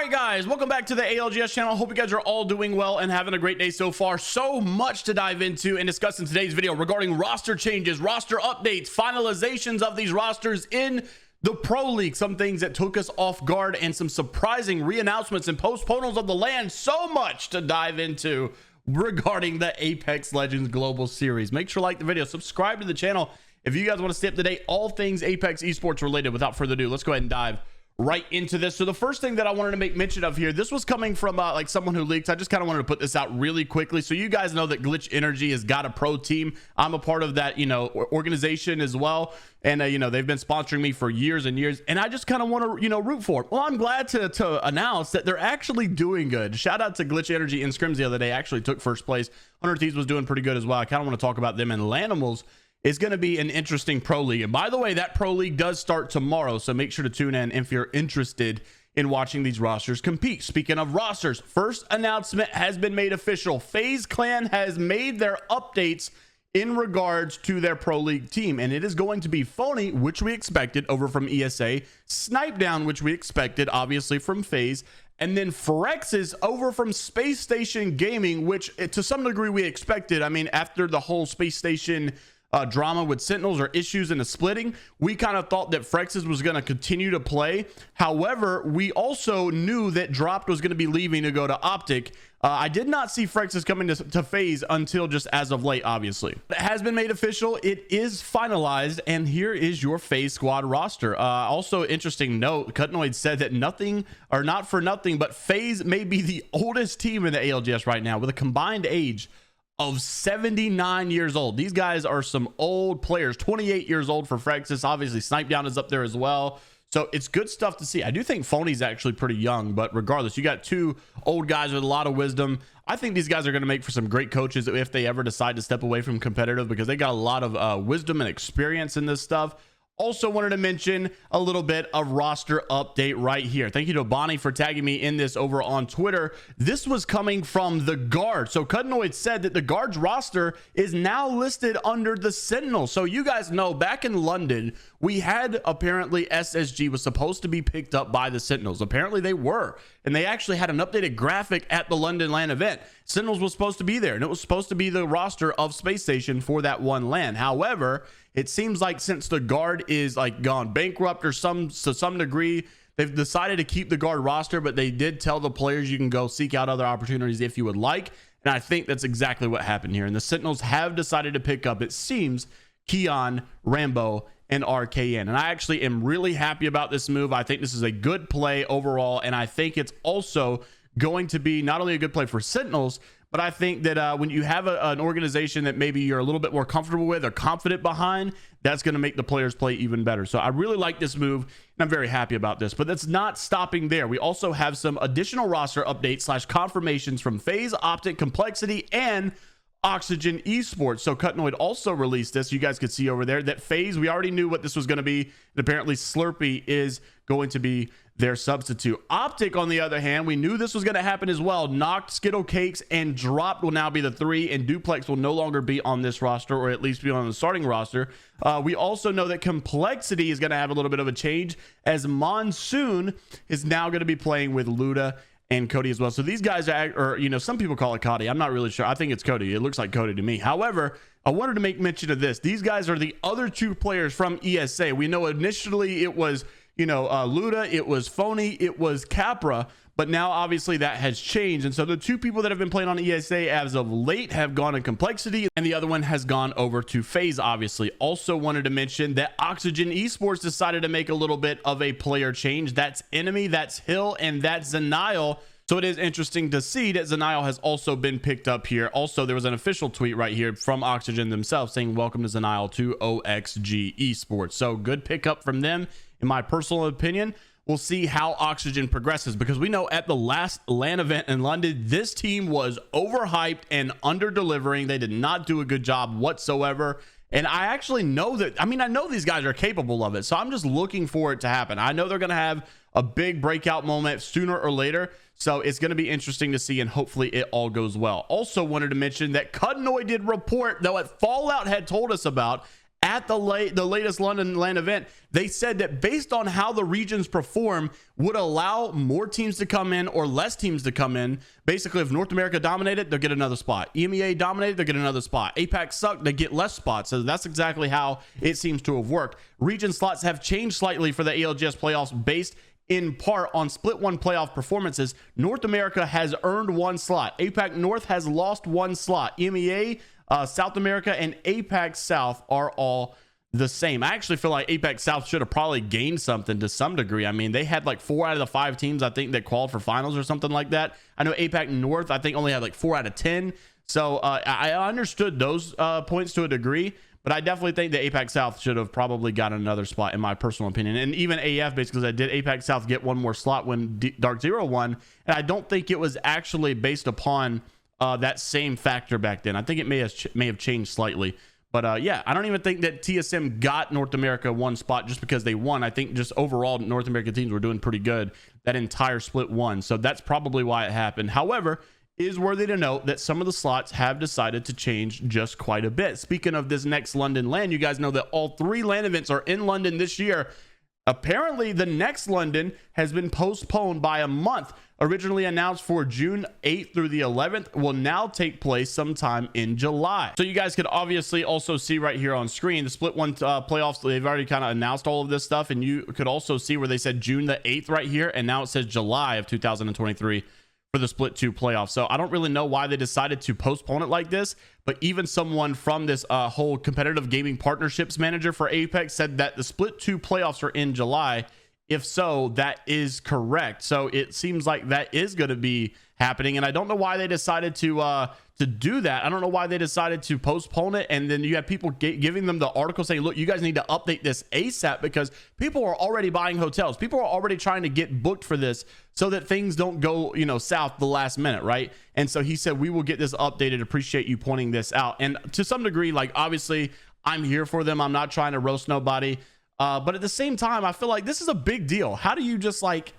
right, guys, welcome back to the ALGS channel. Hope you guys are all doing well and having a great day so far. So much to dive into and discuss in today's video regarding roster changes, roster updates, finalizations of these rosters in the Pro League, some things that took us off guard, and some surprising re-announcements and postponements of the LAN. So much to dive into regarding the Apex Legends Global Series. Make sure to like the video, subscribe to the channel if you guys want to stay up to date, all things Apex esports related. Without further ado, let's go ahead and dive right into this. So the first thing that I wanted to make mention of here, this was coming from like someone who leaks. I just kind of wanted to put this out really quickly so you guys know that Glitch Energy has got a pro team. I'm a part of that, organization as well, and they've been sponsoring me for years and years, and I just kind of want to root for it. Well, I'm glad to announce that they're actually doing good. Shout out to Glitch Energy in scrims the other day. Actually took first place. 100 Thieves was doing pretty good as well. I kind of want to talk about them, and Lanimals is going to be an interesting pro league. And by the way, that pro league does start tomorrow, so make sure to tune in if you're interested in watching these rosters compete. Speaking of rosters, first announcement has been made official. FaZe Clan has made their updates in regards to their pro league team, and it is going to be Phony, which we expected over from ESA, Snipe Down, which we expected obviously from FaZe, and then Frex is over from Space Station Gaming, which to some degree we expected. I mean, after the whole Space Station drama with Sentinels or issues in the splitting, we kind of thought that Frex's was going to continue to play. However, we also knew that Dropped was going to be leaving to go to Optic. I did not see Frex's coming to FaZe until just as of late, obviously. It has been made official. It is finalized, and here is your FaZe squad roster. Also, interesting note, Cutnoid said that nothing, or not for nothing, but FaZe may be the oldest team in the ALGS right now with a combined age of 79 years old. These guys are some old players. 28 years old for Frexis. Obviously, Snipe Down is up there as well. So it's good stuff to see. I do think Phony's actually pretty young, but regardless, you got two old guys with a lot of wisdom. I think these guys are going to make for some great coaches if they ever decide to step away from competitive, because they got a lot of wisdom and experience in this stuff. Also wanted to mention a little bit of roster update right here. Thank you to Bonnie for tagging me in this over on Twitter. This was coming from the guard. So Cutnoid said that the guard's roster is now listed under the Sentinel. So you guys know back in London, we had apparently SSG was supposed to be picked up by the Sentinels. Apparently they were, and they actually had an updated graphic at the London LAN event. Sentinels was supposed to be there, and it was supposed to be the roster of Space Station for that one LAN. However, it seems like since the guard is like gone bankrupt or to some degree, they've decided to keep the guard roster, but they did tell the players you can go seek out other opportunities if you would like. And I think that's exactly what happened here. And the Sentinels have decided to pick up, it seems, Keon, Rambo, and RKN. And I actually am really happy about this move. I think this is a good play overall, and I think it's also going to be not only a good play for Sentinels, but I think that when you have an organization that maybe you're a little bit more comfortable with or confident behind, that's going to make the players play even better. So I really like this move, and I'm very happy about this. But that's not stopping there. We also have some additional roster updates / confirmations from FaZe, Optic, Complexity, and Oxygen Esports. So Cutnoid also released this. You guys could see over there that FaZe, we already knew what this was going to be, and apparently Slurpee is going to be their substitute. Optic, on the other hand, we knew this was going to happen as well. Knocked, Skittle Cakes, and Dropped will now be the three, and Duplex will no longer be on this roster, or at least be on the starting roster. We also know that Complexity is going to have a little bit of a change, as Monsoon is now going to be playing with Luda and Cody as well. So these guys are, some people call it Cody. I'm not really sure. I think it's Cody. It looks like Cody to me. However, I wanted to make mention of this. These guys are the other two players from ESA. We know initially it was, Luda, it was Phony, it was Capra, but now obviously that has changed. And so the two people that have been playing on ESA as of late have gone in Complexity, and the other one has gone over to FaZe, obviously. Also wanted to mention that Oxygen Esports decided to make a little bit of a player change. That's Enemy, that's Hill, and that's Zenial. So it is interesting to see that Zenial has also been picked up here. Also, there was an official tweet right here from Oxygen themselves saying, welcome to Zenial to OXG Esports. So good pickup from them, in my personal opinion. We'll see how Oxygen progresses, because we know at the last LAN event in London, this team was overhyped and under-delivering. They did not do a good job whatsoever. And I actually know that, I know these guys are capable of it. So I'm just looking for it to happen. I know they're going to have a big breakout moment sooner or later. So it's going to be interesting to see, and hopefully it all goes well. Also wanted to mention that Cudnoy did report, though, at Fallout had told us about, at the latest London LAN event, they said that based on how the regions perform would allow more teams to come in or less teams to come in. Basically, if North America dominated, they'll get another spot. EMEA dominated, they'll get another spot. APAC sucked, they get less spots. So that's exactly how it seems to have worked. Region slots have changed slightly for the ALGS playoffs based in part on split one playoff performances. North America has earned one slot. APAC North has lost one slot. EMEA, South America, and APAC South are all the same. I actually feel like APAC South should have probably gained something to some degree. I mean, they had like 4 out of the 5 teams, I think, that qualified for finals or something like that. I know APAC North, I think, only had like 4 out of 10. So I understood those points to a degree, but I definitely think that APAC South should have probably gotten another spot, in my personal opinion. And even AF, basically, because I did APAC South get one more slot when Dark Zero won. And I don't think it was actually based upon that same factor back then. I think it may have changed slightly. But yeah, I don't even think that TSM got North America one spot just because they won. I think just overall North American teams were doing pretty good that entire split one. So that's probably why it happened. However, it is worthy to note that some of the slots have decided to change just quite a bit. Speaking of this next London LAN, you guys know that all 3 LAN events are in London this year. Apparently, the next London has been postponed by a month. Originally announced for June 8th through the 11th, will now take place sometime in July. So you guys could obviously also see right here on screen the split one playoffs. They've already kind of announced all of this stuff, and you could also see where they said June the 8th right here, and now it says July of 2023 for the split 2 playoffs. So I don't really know why they decided to postpone it like this, but even someone from this whole competitive gaming partnerships manager for Apex said that the split 2 playoffs are in July. If so, that is correct. So it seems like that is going to be happening, and I don't know why they decided to do that. I don't know why they decided to postpone it, and then you have people giving them the article saying, look, you guys need to update this ASAP because people are already buying hotels. People are already trying to get booked for this so that things don't go, south the last minute, right? And so he said, we will get this updated. Appreciate you pointing this out. And to some degree, like, obviously, I'm here for them. I'm not trying to roast nobody. But at the same time, I feel like this is a big deal. How do you just like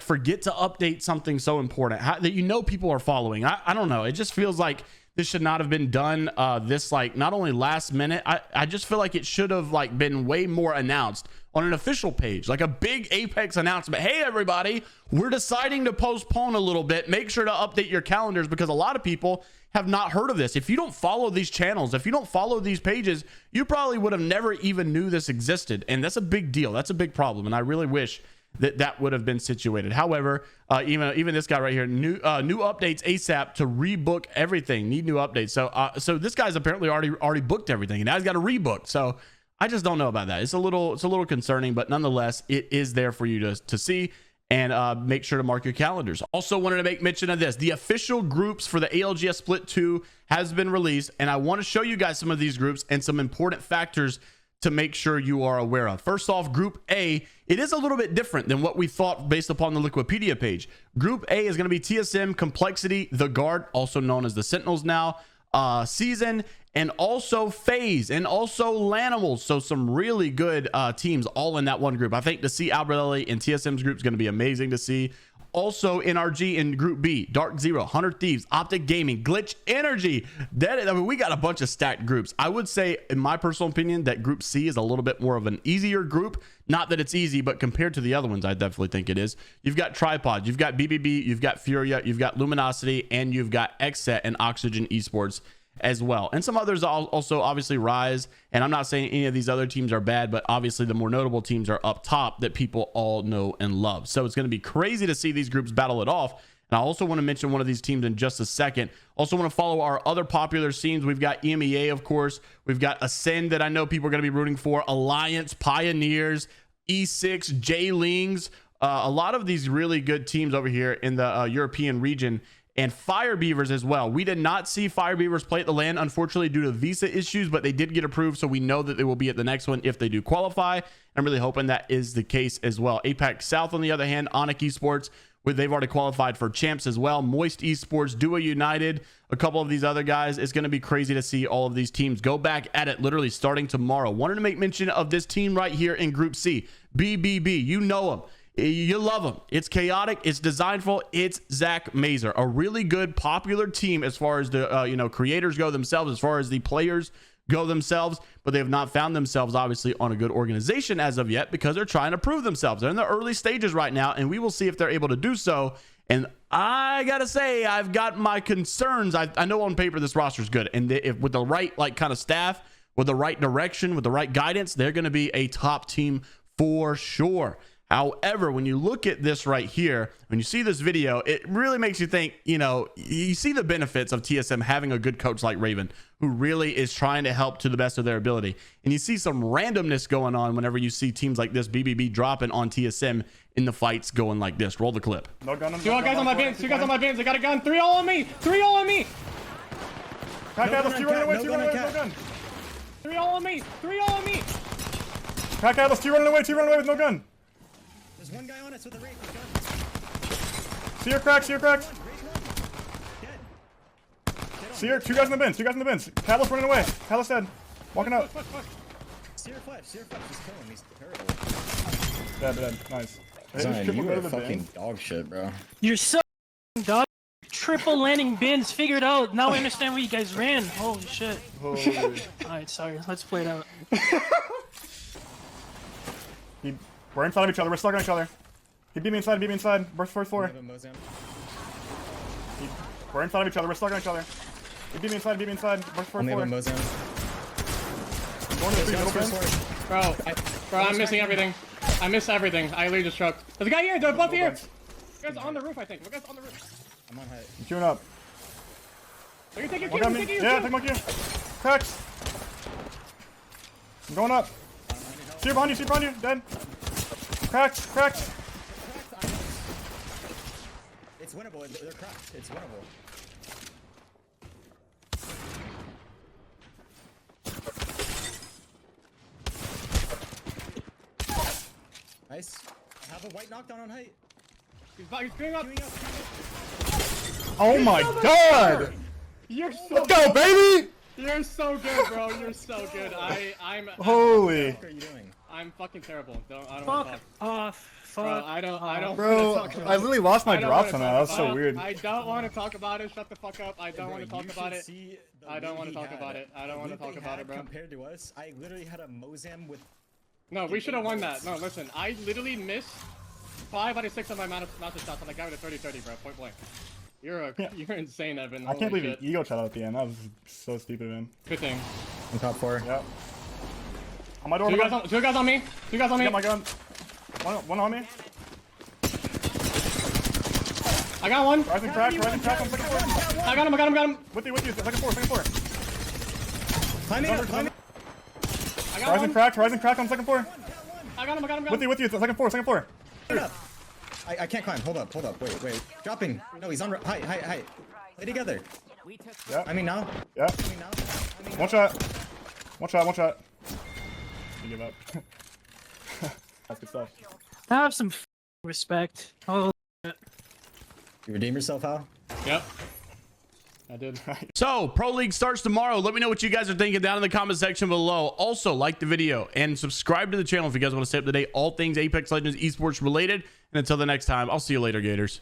forget to update something so important that people are following? I don't know. It just feels like this should not have been done this not only last minute. I just feel like it should have been way more announced on an official page, like a big Apex announcement. Hey everybody, we're deciding to postpone a little bit. Make sure to update your calendars, because a lot of people have not heard of this. If you don't follow these channels, if you don't follow these pages, you probably would have never even knew this existed. And that's a big deal. That's a big problem. And I really wish that would have been situated. However, even this guy right here, new updates ASAP to rebook everything. Need new updates. So this guy's apparently already booked everything, and now he's got to rebook. So I just don't know about that. It's a little concerning, but nonetheless, it is there for you to see. And make sure to mark your calendars. Also wanted to make mention of this. The official groups for the ALGS Split 2 has been released, and I want to show you guys some of these groups and some important factors to make sure you are aware of. First off, Group A, it is a little bit different than what we thought based upon the Liquipedia page. Group A is going to be TSM, Complexity, The Guard, also known as the Sentinels now, Season, and also FaZe, and also Lanimals. So some really good teams all in that one group. I think to see Albrelli in TSM's group is going to be amazing to see. Also NRG in Group B, Dark Zero, 100 Thieves, Optic Gaming, Glitch Energy. We got a bunch of stacked groups. I would say, in my personal opinion, that Group C is a little bit more of an easier group. Not that it's easy, but compared to the other ones, I definitely think it is. You've got Tripod, you've got BBB, you've got Furia, you've got Luminosity, and you've got XSET and Oxygen Esports as well, and some others also obviously Rise. And I'm not saying any of these other teams are bad, but obviously the more notable teams are up top that people all know and love. So it's going to be crazy to see these groups battle it off. And I also want to mention one of these teams in just a second. Also want to follow our other popular scenes. We've got EMEA, of course. We've got Ascend that I know people are going to be rooting for, Alliance, Pioneers, E6, J-Lings, a lot of these really good teams over here in the European region. And Fire Beavers as well. We did not see Fire Beavers play at the LAN, unfortunately, due to visa issues, but they did get approved, so we know that they will be at the next one if they do qualify. I'm really hoping that is the case as well. APAC South, on the other hand, Onyx Esports, where they've already qualified for champs as well. Moist Esports, Duo United, a couple of these other guys. It's going to be crazy to see all of these teams go back at it literally starting tomorrow. Wanted to make mention of this team right here in Group C, BBB. You know them. You love them. It's chaotic. It's designful. It's Zachmazer, a really good, popular team as far as the creators go themselves, as far as the players go themselves, but they have not found themselves obviously on a good organization as of yet because they're trying to prove themselves. They're in the early stages right now, and we will see if they're able to do so. And I gotta say, I've got my concerns. I know on paper this roster is good, and if with the right kind of staff, with the right direction, with the right guidance, they're going to be a top team for sure. However, when you look at this right here, when you see this video, it really makes you think, you see the benefits of TSM having a good coach like Raven, who really is trying to help to the best of their ability. And you see some randomness going on whenever you see teams like this, BBB, dropping on TSM in the fights going like this. Roll the clip. No gun. Two guys on my bins. Two guys on my bins. I got a gun. 3 all on me. 3 all on me. Crack Atlas. 2 running away. 2 running away. No gun. 3 all on me. 3 all on me. Crack Atlas. 2 running away. 2 running away with no gun. There's one guy on us with a rake with guns. See your crack. See your crack. See your 2 guys in the bins. 2 guys in the bins. Catalyst running away. Catalyst dead. Walking up. Seer flash. Seer flash. He's killing. He's terrible. Dead. Nice. Zion, you are fucking dog shit, bro. You're so dog. Triple landing bins figured out. Now I understand where you guys ran. Holy shit. Alright, sorry. Let's play it out. We're inside of each other. We're stuck on each other. He beat me inside. Beat me inside. Burst first floor. We're inside of each other. We're stuck on each other. He beat me inside. Beat me inside. Burst first floor. Going to the middle bins. Bro, I'm missing everything. I miss everything. I literally just choked. There's a guy here. They're both here. You guys on the roof, I think. You guys on the roof. I'm on height. I'm queuing up. Are you taking One gun me. Yeah, take my queue. Cracks. I'm going up. See behind you. See behind you. Dead. Cracks. It's winnable. They're cracked. It's winnable. Nice. I have a white knockdown on height. He's going up. Oh my god. You're so Let's go, baby. You're so good, bro. You're so good. I'm Holy. What are you doing? I'm fucking terrible. I don't want to Fuck talk. off. Bro, Fuck. I don't wanna Bro, talk about I literally lost my I don't drops wanna on that. talk That was so about- weird. I don't want to talk about it. Shut the fuck up. I don't want to talk about it. See the I don't lead want to he talk had. about it. I don't want to The talk lead they about had it, bro. Compared to us, I literally had a Mozam with. No, we should have won that. No, listen. I literally missed 5 out of 6 of my master shots on the guy with a 30-30, bro. Point blank. You're insane, Evan. I can't Holy believe shit. he ego shot out at the end. That was so stupid of him. Good thing. I'm top 4. Yep. On my door. Two guys on me. Two guys on me. Got my gun. One on me. I got one. Rising crack on second floor. I got him. With you. Second floor. Climbing up. I got Rising one. crack on second floor. I got him. With you. Second floor. I can't climb. Hold up. Wait. Dropping. No, he's on. Height. Play together. Yep. I mean now. Yep. I mean now. One shot. You give up. That's good stuff. Have some respect. Oh. You redeem yourself, Hal? Yep. I did. So Pro League starts tomorrow. Let me know what you guys are thinking down in the comment section below. Also, like the video and subscribe to the channel if you guys want to stay up to date all things Apex Legends esports related. And until the next time, I'll see you later, Gators.